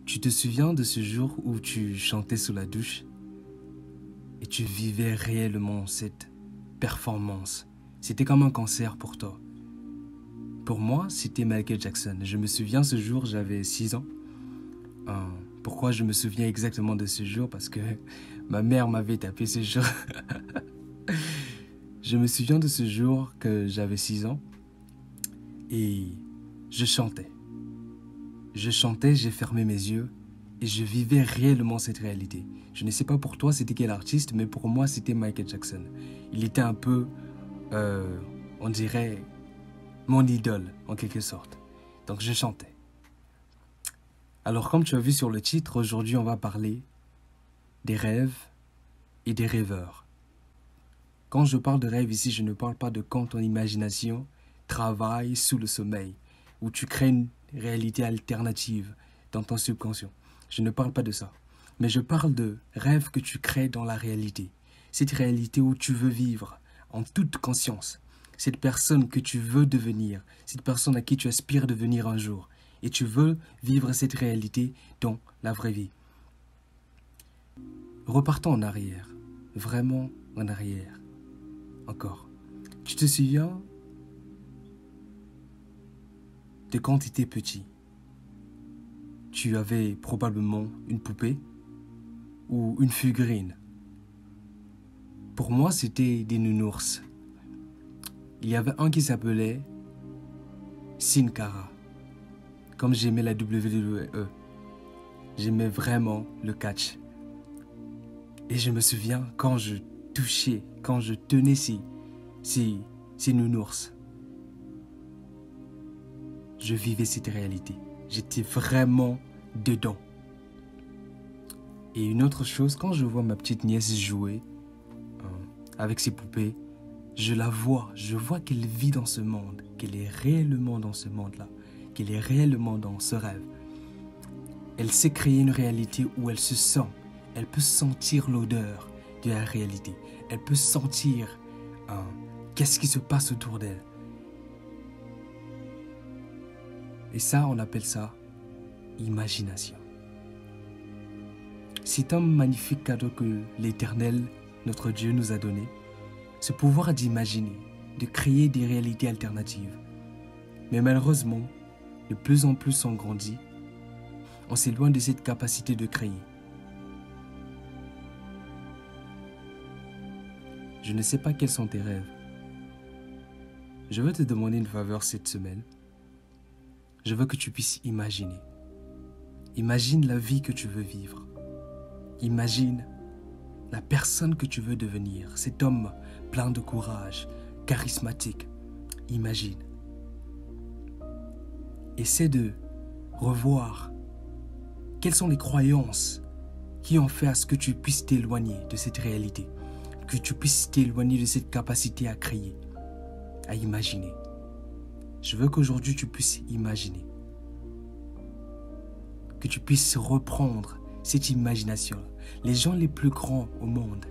Tu te souviens de ce jour où tu chantais sous la douche et tu vivais réellement cette performance? C'était comme un concert pour toi. Pour moi, c'était Michael Jackson. Je me souviens ce jour, j'avais 6 ans. Pourquoi je me souviens exactement de ce jour? Parce que ma mère m'avait tapé ce jour. Je me souviens de ce jour que j'avais 6 ans et je chantais. Je chantais, j'ai fermé mes yeux et je vivais réellement cette réalité. Je ne sais pas pour toi c'était quel artiste, mais pour moi c'était Michael Jackson. Il était un peu, on dirait, mon idole en quelque sorte. Donc je chantais. Alors comme tu as vu sur le titre, aujourd'hui on va parler des rêves et des rêveurs. Quand je parle de rêve ici, je ne parle pas de quand ton imagination travaille sous le sommeil, où tu crées une réalité alternative dans ton subconscient. Je ne parle pas de ça. Mais je parle de rêves que tu crées dans la réalité. Cette réalité où tu veux vivre en toute conscience. Cette personne que tu veux devenir. Cette personne à qui tu aspires devenir un jour. Et tu veux vivre cette réalité dans la vraie vie. Repartons en arrière. Vraiment en arrière. Encore. Tu te souviens de quand tu étais petit? Tu avais probablement une poupée ou une figurine. Pour moi, c'était des nounours. Il y avait un qui s'appelait Sin Cara. Comme j'aimais la WWE, j'aimais vraiment le catch. Et je me souviens quand je touchais, quand je tenais ces nounours, je vivais cette réalité. J'étais vraiment dedans. Et une autre chose, quand je vois ma petite nièce jouer avec ses poupées, je vois qu'elle vit dans ce monde, qu'elle est réellement dans ce monde-là, qu'elle est réellement dans ce rêve. Elle sait créer une réalité où elle se sent, elle peut sentir l'odeur de la réalité, elle peut sentir qu'est-ce qui se passe autour d'elle. Et ça, on appelle ça imagination. C'est un magnifique cadeau que l'Éternel, notre Dieu, nous a donné. Ce pouvoir d'imaginer, de créer des réalités alternatives. Mais malheureusement, de plus en plus on grandit, on s'éloigne de cette capacité de créer. Je ne sais pas quels sont tes rêves. Je veux te demander une faveur cette semaine. Je veux que tu puisses imaginer. Imagine la vie que tu veux vivre. Imagine la personne que tu veux devenir, cet homme plein de courage, charismatique. Imagine. Essaie de revoir quelles sont les croyances qui ont fait à ce que tu puisses t'éloigner de cette réalité, que tu puisses t'éloigner de cette capacité à créer, à imaginer. Je veux qu'aujourd'hui tu puisses imaginer, que tu puisses reprendre cette imagination. Les gens les plus grands au monde,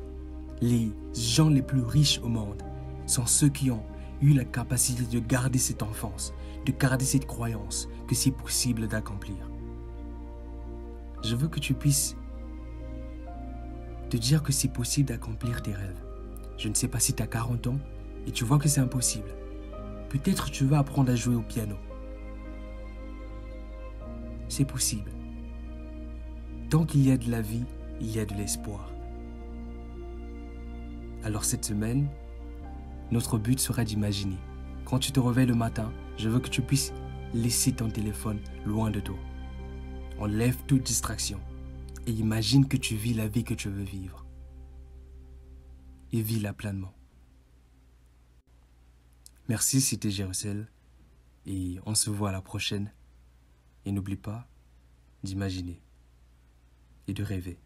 les gens les plus riches au monde sont ceux qui ont eu la capacité de garder cette enfance, de garder cette croyance que c'est possible d'accomplir. Je veux que tu puisses te dire que c'est possible d'accomplir tes rêves. Je ne sais pas si tu as 40 ans et tu vois que c'est impossible. Peut-être tu veux apprendre à jouer au piano. C'est possible. Tant qu'il y a de la vie, il y a de l'espoir. Alors cette semaine, notre but sera d'imaginer. Quand tu te réveilles le matin, je veux que tu puisses laisser ton téléphone loin de toi. Enlève toute distraction et imagine que tu vis la vie que tu veux vivre. Et vis-la pleinement. Merci, c'était Jérusalem et on se voit à la prochaine. Et n'oublie pas d'imaginer et de rêver.